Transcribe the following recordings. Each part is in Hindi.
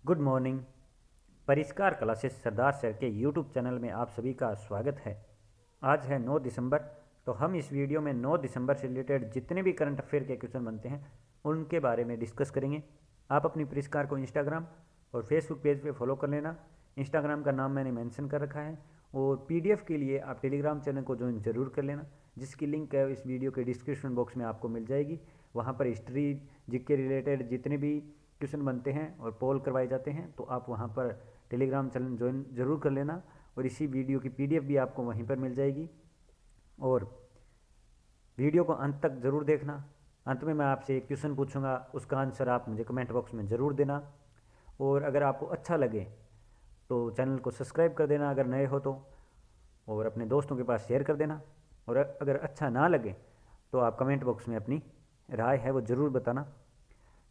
Good morning. परिष्कार क्लासेस सरदार सर के यूट्यूब चैनल में आप सभी का स्वागत है। आज है 9 दिसंबर। तो हम इस वीडियो में 9 दिसंबर से रिलेटेड जितने भी करंट अफेयर के क्वेश्चन बनते हैं उनके बारे में डिस्कस करेंगे। आप अपनी परिष्कार को इंस्टाग्राम और फेसबुक पेज पे फॉलो कर लेना। इंस्टाग्राम का नाम मैंने मेंशन कर रखा है और पीडीएफ के लिए आप टेलीग्राम चैनल को ज्वाइन जरूर कर लेना, जिसकी लिंक है इस वीडियो के डिस्क्रिप्शन बॉक्स में आपको मिल जाएगी। वहाँ पर हिस्ट्री जीके रिलेटेड जितने भी क्वेश्चन बनते हैं और पोल करवाए जाते हैं तो आप वहाँ पर टेलीग्राम चैनल ज्वाइन जरूर कर लेना और इसी वीडियो की पीडीएफ भी आपको वहीं पर मिल जाएगी। और वीडियो को अंत तक ज़रूर देखना। अंत में मैं आपसे एक क्वेश्चन पूछूंगा, उसका आंसर आप मुझे कमेंट बॉक्स में ज़रूर देना। और अगर आपको अच्छा लगे तो चैनल को सब्सक्राइब कर देना अगर नए हो तो, और अपने दोस्तों के पास शेयर कर देना। और अगर अच्छा ना लगे तो आप कमेंट बॉक्स में अपनी राय है वो ज़रूर बताना।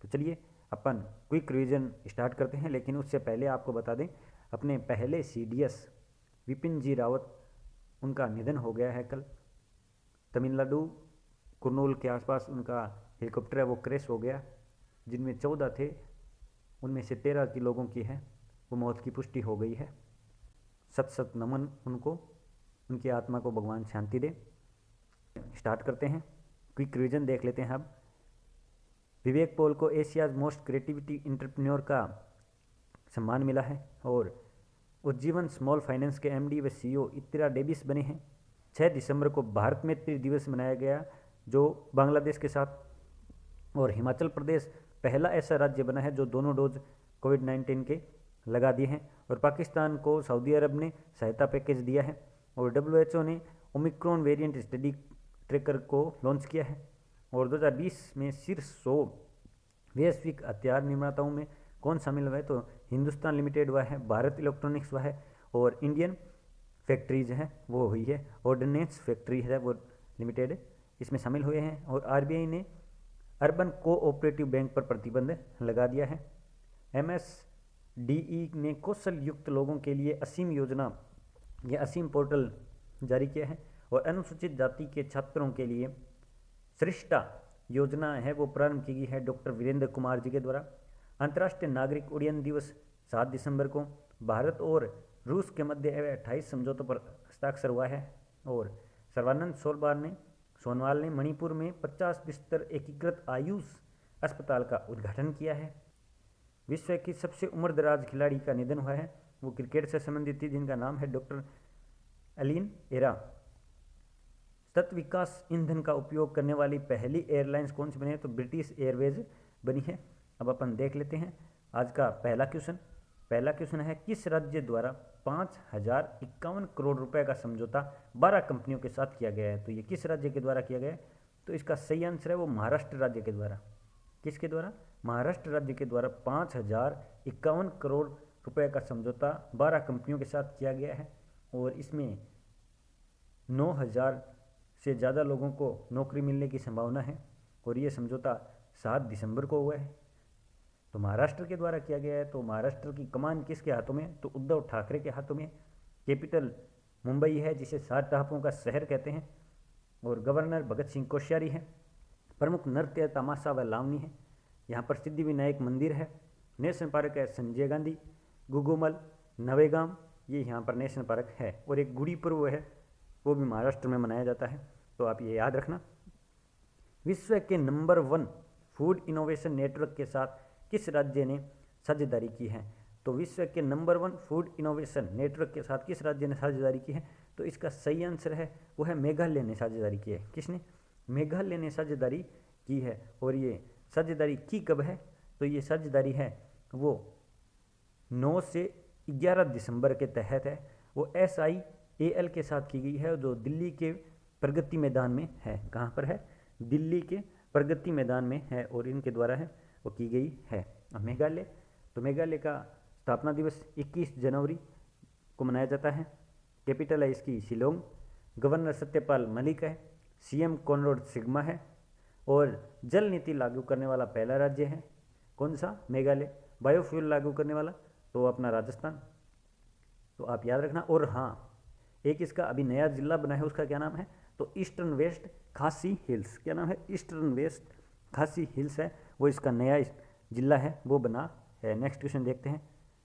तो चलिए अपन क्विक रिवीजन स्टार्ट करते हैं, लेकिन उससे पहले आपको बता दें अपने पहले सीडीएस विपिन जी रावत उनका निधन हो गया है कल। तमिलनाडु कुर्नूल के आसपास उनका हेलीकॉप्टर है वो क्रैश हो गया, जिनमें 14 थे, उनमें से 13 की लोगों की है वो मौत की पुष्टि हो गई है। सत सत नमन उनको, उनकी आत्मा को भगवान शांति दे। स्टार्ट करते हैं, क्विक रिवीजन देख लेते हैं अब। विवेक पॉल को एशियाज मोस्ट क्रिएटिविटी इंटरप्रेन्योर का सम्मान मिला है और उज्जीवन स्मॉल फाइनेंस के एमडी व सीईओ इत्रा डेविस बने हैं। 6 दिसंबर को भारत मैत्री दिवस मनाया गया जो बांग्लादेश के साथ, और हिमाचल प्रदेश पहला ऐसा राज्य बना है जो दोनों डोज कोविड-19 के लगा दिए हैं। और पाकिस्तान को सऊदी अरब ने सहायता पैकेज दिया है। और डब्ल्यूएचओ ने ओमिक्रॉन वेरिएंट स्टडी ट्रैकर को लॉन्च किया है। और 2020 में शीर्ष 100 वैश्विक हथियार निर्माताओं में कौन शामिल हुआ है, तो हिंदुस्तान लिमिटेड हुआ है, भारत इलेक्ट्रॉनिक्स हुआ है और इंडियन फैक्ट्रीज है वो हुई है, ऑर्डिनेंस फैक्ट्री है वो लिमिटेड इसमें शामिल हुए हैं। और आरबीआई ने अर्बन कोऑपरेटिव बैंक पर प्रतिबंध लगा दिया है। एमएसडीई ने कौशल युक्त लोगों के लिए असीम योजना या असीम पोर्टल जारी किया है। और अनुसूचित जाति के छात्रों के लिए श्रेष्ठा योजना है वो प्रारंभ की गई है डॉक्टर वीरेंद्र कुमार जी के द्वारा। अंतर्राष्ट्रीय नागरिक उड्डयन दिवस 7 दिसंबर को भारत और रूस के मध्य 28 समझौतों पर हस्ताक्षर हुआ है। और सर्वानंद सोनवाल ने मणिपुर में 50 बिस्तर एकीकृत आयुष अस्पताल का उद्घाटन किया है। विश्व की सबसे उम्रदराज खिलाड़ी का निधन हुआ है, वो क्रिकेट से संबंधित थी, जिनका नाम है डॉक्टर एलिन एरा। सतत विकास ईंधन का उपयोग करने वाली पहली एयरलाइंस कौन सी बनी है, तो ब्रिटिश एयरवेज बनी है। अब अपन देख लेते हैं आज का पहला क्वेश्चन। पहला क्वेश्चन है, किस राज्य द्वारा 5051 करोड़ रुपए का समझौता 12 कंपनियों के साथ किया गया है। तो ये किस राज्य के द्वारा किया गया है, तो इसका सही आंसर है वो महाराष्ट्र राज्य के द्वारा। किसके द्वारा? महाराष्ट्र राज्य के द्वारा 5051 करोड़ रुपए का समझौता 12 कंपनियों के साथ किया गया है। और इसमें 9000 से ज़्यादा लोगों को नौकरी मिलने की संभावना है। और ये समझौता 7 दिसंबर को हुआ है, तो महाराष्ट्र के द्वारा किया गया है। तो महाराष्ट्र की कमान किसके हाथों में, तो उद्धव ठाकरे के हाथों में। कैपिटल मुंबई है, जिसे 7 टापुओं का शहर कहते हैं। और गवर्नर भगत सिंह कोश्यारी है। प्रमुख नृत्य तमाशा व लावनी है। यहाँ पर सिद्धि विनायक मंदिर है। नेशनल पार्क है संजय गांधी, गुगुमल, नवेगाम, ये यहाँ पर नेशनल पार्क है। और एक गुड़ी पर्व है वो भी महाराष्ट्र में मनाया जाता है, तो आप ये याद रखना। विश्व के नंबर 1 फूड इनोवेशन नेटवर्क के साथ किस राज्य ने साझेदारी की है, तो विश्व के नंबर 1 फूड इनोवेशन नेटवर्क के साथ किस राज्य ने साझेदारी की है, तो इसका सही आंसर है वो है मेघालय ने साझेदारी की है। किसने? मेघालय ने साझेदारी की है। और ये साझेदारी की कब है, तो ये साझेदारी है वो 9 से 11 दिसंबर के तहत है। वो SIAL के साथ की गई है जो दिल्ली के प्रगति मैदान में है। कहाँ पर है? दिल्ली के प्रगति मैदान में है और इनके द्वारा है वो की गई है। मेघालय, तो मेघालय का स्थापना दिवस 21 जनवरी को मनाया जाता है। कैपिटल है इसकी शिलोंग। गवर्नर सत्यपाल मलिक है। सीएम कॉनराड सिग्मा है। और जल नीति लागू करने वाला पहला राज्य है कौन सा? मेघालय। बायोफ्यूल लागू करने वाला तो अपना राजस्थान, तो आप याद रखना। और हाँ, एक इसका अभी नया जिला बना है, उसका क्या नाम है, तो ईस्टर्न वेस्ट खासी हिल्स। क्या नाम है? ईस्टर्न वेस्ट खासी हिल्स है वो इसका नया जिला है वो बना है। नेक्स्ट क्वेश्चन देखते हैं।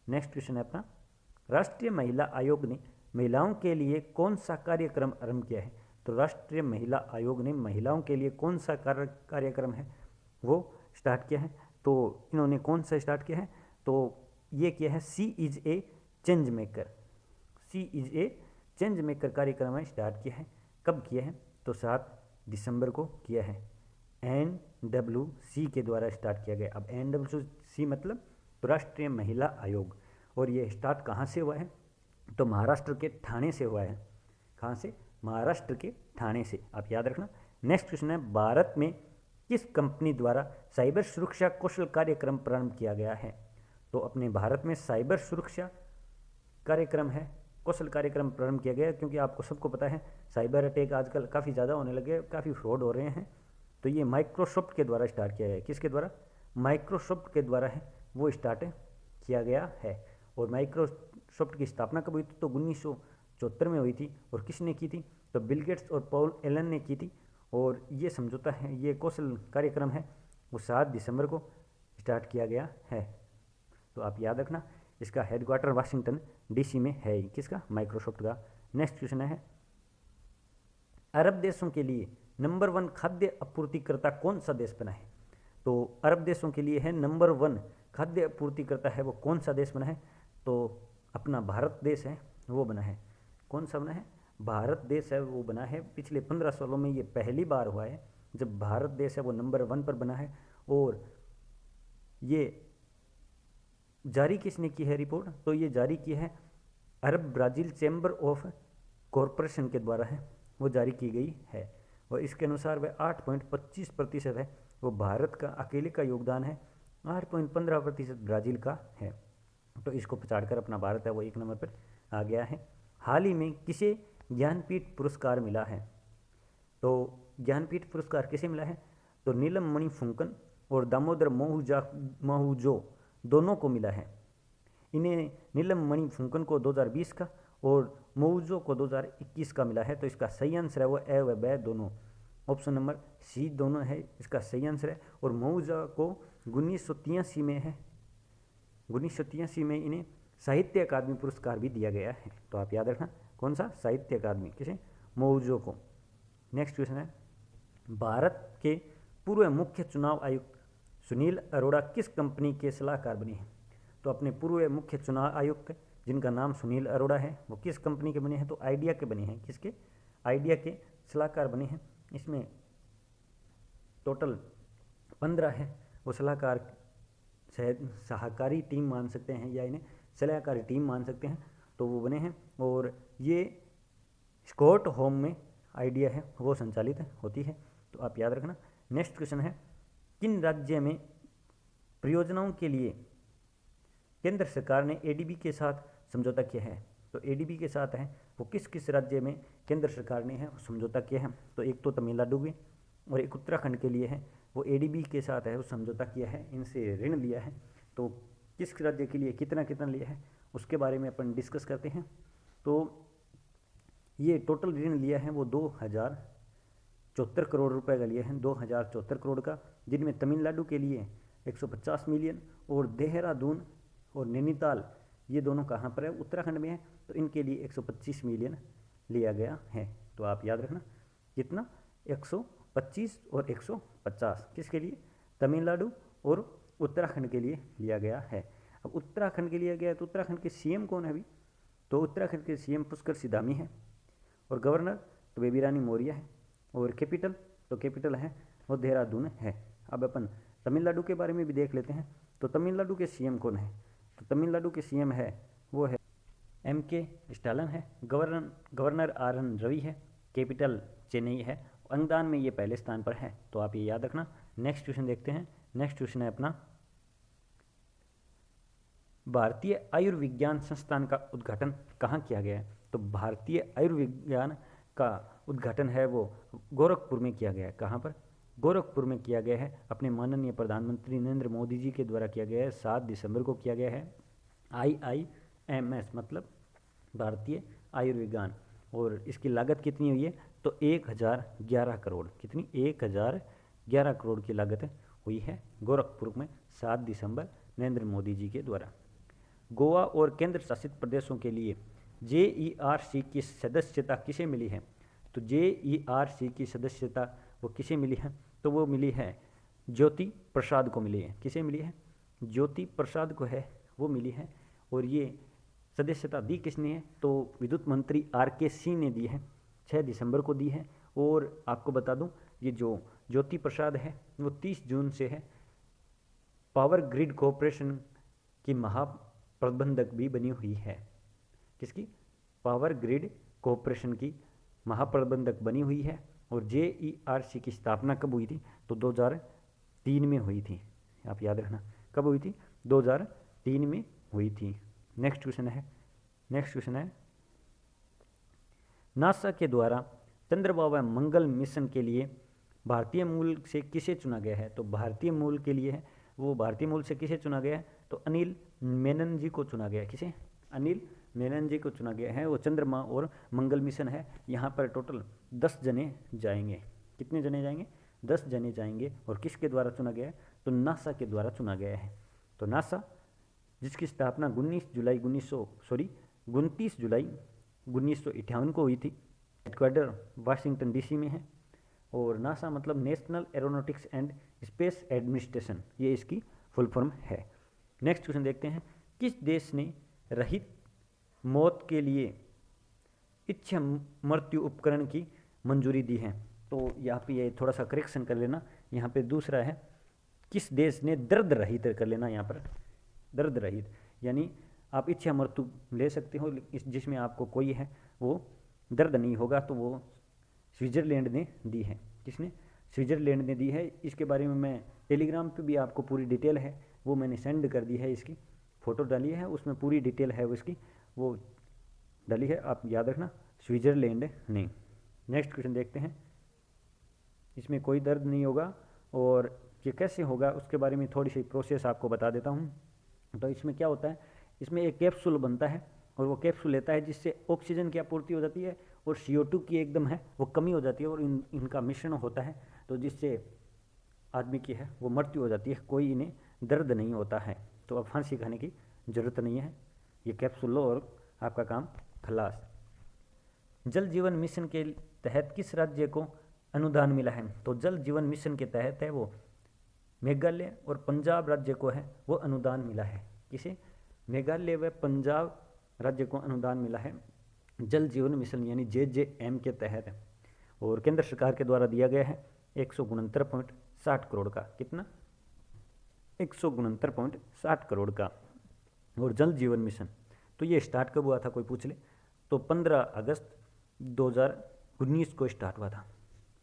नेक्स्ट क्वेश्चन है अपना, राष्ट्रीय महिला आयोग ने महिलाओं के लिए कौन सा कार्यक्रम आरंभ किया है? तो राष्ट्रीय महिला आयोग ने महिलाओं के लिए कौन सा कार्यक्रम है वो स्टार्ट किया है। तो इन्होंने कौन सा स्टार्ट किया है? तो ये किया है C is a change maker. C is a change maker कार्यक्रम है स्टार्ट किया है। कब किया है? तो 7 दिसंबर को किया है। NWC के द्वारा स्टार्ट किया गया। अब NWC मतलब तो राष्ट्रीय महिला आयोग, और ये स्टार्ट कहाँ से हुआ है? तो महाराष्ट्र के ठाणे से हुआ है। कहाँ से? महाराष्ट्र के ठाणे से, आप याद रखना। नेक्स्ट क्वेश्चन है, भारत में किस कंपनी द्वारा साइबर सुरक्षा कौशल कार्यक्रम प्रारंभ किया गया है? तो अपने भारत में साइबर सुरक्षा कार्यक्रम है, कौशल कार्यक्रम प्रारंभ किया गया, क्योंकि आपको सबको पता है साइबर अटैक आजकल काफ़ी ज़्यादा होने लगे, काफ़ी फ्रॉड हो रहे हैं। तो ये माइक्रोसॉफ्ट के द्वारा स्टार्ट किया गया है। किसके द्वारा? माइक्रोसॉफ्ट के द्वारा है वो स्टार्ट किया गया है। और माइक्रोसॉफ्ट की स्थापना कब हुई थी? तो 1974 में हुई थी। और किसने की थी? तो बिल गेट्स और पॉल एलन ने की थी। और ये समझौता है, ये कौशल कार्यक्रम है, वो 7 दिसंबर को स्टार्ट किया गया है। तो आप याद रखना, इसका हेडक्वार्टर वाशिंगटन DC में है। किसका? माइक्रोसॉफ्ट का। नेक्स्ट क्वेश्चन है, अरब देशों के लिए नंबर 1 खाद्य आपूर्तिकर्ता कौन सा देश बना है? तो अरब देशों के लिए है नंबर 1 खाद्य आपूर्तिकर्ता है वो कौन सा देश बना है? तो अपना भारत देश है वो बना है। कौन सा बना है? भारत देश है वो बना है। पिछले 15 सालों में ये पहली बार हुआ है जब भारत देश है वो नंबर 1 पर बना है। और ये जारी किसने की है रिपोर्ट? तो ये जारी की है अरब ब्राज़ील चैम्बर ऑफ कॉरपोरेशन के द्वारा है वो जारी की गई है। और इसके अनुसार वह 8.25% है वो भारत का अकेले का योगदान है, 8.15% ब्राज़ील का है। तो इसको पछाड़कर अपना भारत है वो 1 नंबर पर आ गया है। हाल ही में किसे ज्ञानपीठ पुरस्कार मिला है? तो ज्ञानपीठ पुरस्कार किसे मिला है? तो नीलम मणि फुंकन और दामोदर महूजो दोनों को मिला है। इन्हें नीलम मणि फुंकन को 2020 का और महूजो को 2021 का मिला है। तो इसका सही आंसर है वो ए व ब दोनों, ऑप्शन नंबर C दोनों है इसका सही आंसर है। और महूजो को 1983 में है, 1983 में इन्हें साहित्य अकादमी पुरस्कार भी दिया गया है। तो आप याद रखना कौन सा? साहित्य अकादमी। किसे? महूजो को। नेक्स्ट क्वेश्चन है, भारत के पूर्व मुख्य चुनाव आयुक्त सुनील अरोड़ा किस कंपनी के सलाहकार बने हैं? तो अपने पूर्व मुख्य चुनाव आयुक्त जिनका नाम सुनील अरोड़ा है वो किस कंपनी के बने हैं? तो आइडिया के बने हैं। किसके? आइडिया के सलाहकार बने हैं। इसमें टोटल 15 है वो सलाहकार, सहकारी टीम मान सकते हैं या इन्हें सलाहकारी टीम मान सकते हैं, तो वो बने हैं। और ये स्कॉट होम में आइडिया है वो संचालित होती है। तो आप याद रखना। नेक्स्ट क्वेश्चन है, किन राज्य में परियोजनाओं के लिए केंद्र सरकार ने ADB के साथ समझौता किया है? तो ADB के साथ है वो किस किस राज्य में केंद्र सरकार ने है समझौता किया है? तो एक तो तमिलनाडु में और एक उत्तराखंड के लिए है वो ADB के साथ है वो समझौता किया है, इनसे ऋण लिया है। तो किस राज्य के लिए कितना कितना लिया है उसके बारे में अपन डिस्कस करते हैं। तो ये टोटल ऋण लिया है वो 2074 करोड़ रुपए का लिया है, 2074 करोड़ का, जिनमें तमिलनाडु के लिए 150 मिलियन और देहरादून और नैनीताल ये दोनों कहाँ पर है? उत्तराखंड में है। तो इनके लिए 125 मिलियन लिया गया है। तो आप याद रखना कितना? 125 और 150 किसके लिए? तमिलनाडु और उत्तराखंड के लिए लिया गया है। अब उत्तराखंड के लिए गया तो उत्तराखंड के CM कौन है अभी? तो उत्तराखंड के CM पुष्कर सिधामी है और गवर्नर तो बेबी रानी मौर्य है और कैपिटल तो कैपिटल है वो देहरादून है। अब अपन तमिलनाडु के बारे में भी देख लेते हैं। तो तमिलनाडु के CM कौन है? तो तमिलनाडु के CM है वो है MK स्टालिन है, गवर्नर RN रवि है, कैपिटल चेन्नई है, अंगदान में ये पहले स्थान पर है। तो आप ये याद रखना। नेक्स्ट क्वेश्चन देखते हैं। नेक्स्ट क्वेश्चन है अपना, भारतीय आयुर्विज्ञान संस्थान का उद्घाटन कहाँ किया गया है? तो भारतीय आयुर्विज्ञान का उद्घाटन है वो गोरखपुर में किया गया है। कहाँ पर? गोरखपुर में किया गया है। अपने माननीय प्रधानमंत्री नरेंद्र मोदी जी के द्वारा किया गया है। 7 दिसंबर को किया गया है। IIMS मतलब भारतीय आयुर्विज्ञान। और इसकी लागत कितनी हुई है? तो 1011 करोड़। कितनी? 1011 करोड़ की लागत हुई है गोरखपुर में 7 दिसंबर नरेंद्र मोदी जी के द्वारा। गोवा और केंद्र शासित प्रदेशों के लिए JERC की सदस्यता किसे मिली है? तो JERC की सदस्यता वो किसे मिली है? तो वो मिली है ज्योति प्रसाद को मिली है। किसे मिली है? ज्योति प्रसाद को है वो मिली है। और ये सदस्यता दी किसने है? तो विद्युत मंत्री RK सिंह ने दी है, 6 दिसंबर को दी है। और आपको बता दूं, ये जो ज्योति प्रसाद है वो 30 जून से है पावर ग्रिड कॉरपोरेशन की महाप्रबंधक भी बनी हुई है। किसकी? पावर ग्रिड कॉरपोरेशन की महाप्रबंधक बनी हुई है। और JERC की स्थापना कब हुई थी? तो 2003 में हुई थी। आप याद रखना कब हुई थी? 2003 में हुई थी। नेक्स्ट क्वेश्चन है नासा के द्वारा चंद्रमा व मंगल मिशन के लिए भारतीय मूल से किसे चुना गया है? तो भारतीय मूल के लिए है वो भारतीय मूल से किसे चुना गया है? तो अनिल मेनन जी को चुना गया है। किसे? अनिल मेनन जी को चुना गया है। वो चंद्रमा और मंगल मिशन है। यहाँ पर टोटल 10 जने जाएंगे। कितने जने जाएंगे? 10 जने जाएंगे। और किसके द्वारा चुना गया है? तो नासा के द्वारा चुना गया है। तो नासा जिसकी स्थापना 29 जुलाई 1958 को हुई थी। हेडक्वार्टर वाशिंगटन DC में है। और नासा मतलब national aeronautics and space administration, ये इसकी फुल फॉर्म है। नेक्स्ट क्वेश्चन देखते हैं, किस देश ने रहित मौत के लिए इच्छा मृत्यु उपकरण की मंजूरी दी है? तो यहाँ पे ये थोड़ा सा करेक्शन कर लेना, यहाँ पे दूसरा है किस देश ने दर्द रहित कर लेना। यहाँ पर दर्द रहित यानी आप इच्छा मृत्यु ले सकते हो जिसमें आपको कोई है वो दर्द नहीं होगा, तो वो स्विट्ज़रलैंड ने दी है। किसने? स्विट्ज़रलैंड ने दी है। इसके बारे में मैं टेलीग्राम पे भी आपको पूरी डिटेल है वो मैंने सेंड कर दी है, इसकी फ़ोटो डाली है, उसमें पूरी डिटेल है वो इसकी वो डाली है, आप याद रखना स्विट्ज़रलैंड ने। नेक्स्ट क्वेश्चन देखते हैं, इसमें कोई दर्द नहीं होगा और ये कैसे होगा उसके बारे में थोड़ी सी प्रोसेस आपको बता देता हूँ। तो इसमें क्या होता है, इसमें एक कैप्सूल बनता है और वो कैप्सूल लेता है जिससे ऑक्सीजन की आपूर्ति हो जाती है और CO2 की एकदम है वो कमी हो जाती है और इनका मिश्रण होता है, तो जिससे आदमी की है वो मृत्यु हो जाती है, कोई इन्हें दर्द नहीं होता है। तो अब फांसी खाने की ज़रूरत नहीं है, ये कैप्सूल लो और आपका काम खलास। जल जीवन मिशन के तहत किस राज्य को अनुदान मिला है? तो जल जीवन मिशन के तहत है वो मेघालय और पंजाब राज्य को है वो अनुदान मिला है। किसे? मेघालय व पंजाब राज्य को अनुदान मिला है जल जीवन मिशन यानी JJM के तहत। और केंद्र सरकार के द्वारा दिया गया है 169.60 करोड़ का। कितना? 169.60 करोड़ का। और जल जीवन मिशन तो ये स्टार्ट कब हुआ था कोई पूछ ले? तो 15 अगस्त 2019 को स्टार्ट हुआ था।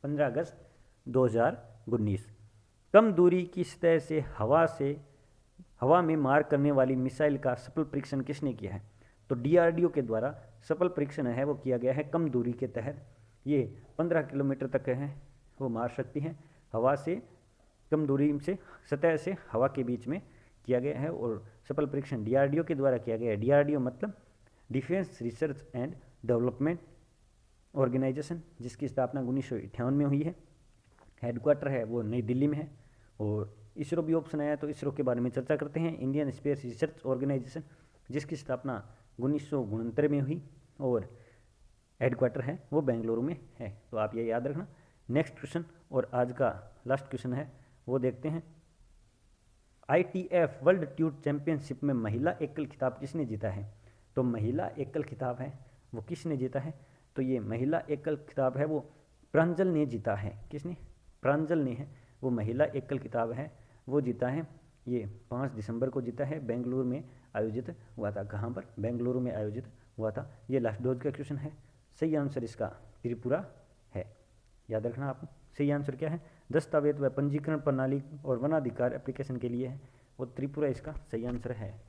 15 अगस्त 2019। कम दूरी की सतह से हवा में मार करने वाली मिसाइल का सफल परीक्षण किसने किया है? तो DRDO के द्वारा सफल परीक्षण है वो किया गया है कम दूरी के तहत। ये 15 किलोमीटर तक है वो मार सकती हैं हवा से, कम दूरी से सतह से हवा के बीच में किया गया है। और सफल परीक्षण DRDO के द्वारा किया गया है। DRDO मतलब defence research and development organisation, जिसकी स्थापना 1958 में हुई है। हेडक्वार्टर है वो नई दिल्ली में है। और इसरो भी ऑप्शन आया तो इसरो के बारे में चर्चा करते हैं। इंडियन स्पेस रिसर्च ऑर्गेनाइजेशन जिसकी स्थापना 1969 में हुई और हेडक्वार्टर है वो बेंगलुरु में है। तो आप ये याद रखना। नेक्स्ट क्वेश्चन और आज का लास्ट क्वेश्चन है वो देखते हैं, ITF वर्ल्ड ट्यूट चैंपियनशिप में महिला एकल खिताब किसने जीता है? तो महिला एकल खिताब है वो किसने जीता है? तो ये महिला एकल खिताब है वो प्रांजल ने जीता है। किसने? प्रांजल ने है वो महिला एकल खिताब है वो जीता है। ये 5 दिसंबर को जीता है, बेंगलुरु में आयोजित हुआ था। कहाँ पर? बेंगलुरु में आयोजित हुआ था। ये लास्ट डोज का क्वेश्चन है। सही आंसर इसका त्रिपुरा है, याद रखना आप। सही आंसर क्या है? दस्तावेज व पंजीकरण प्रणाली और वनाधिकार एप्लीकेशन के लिए है वो त्रिपुरा इसका सही आंसर है।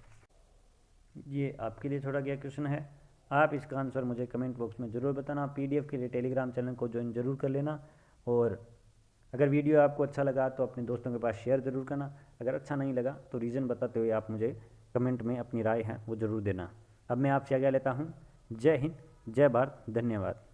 ये आपके लिए छोड़ा गया क्वेश्चन है, आप इसका आंसर मुझे कमेंट बॉक्स में ज़रूर बताना। PDF के लिए टेलीग्राम चैनल को ज्वाइन जरूर कर लेना। और अगर वीडियो आपको अच्छा लगा तो अपने दोस्तों के पास शेयर ज़रूर करना। अगर अच्छा नहीं लगा तो रीज़न बताते हुए आप मुझे कमेंट में अपनी राय है वो ज़रूर देना। अब मैं आपसे आज्ञा लेता हूँ। जय हिंद, जय भारत, धन्यवाद।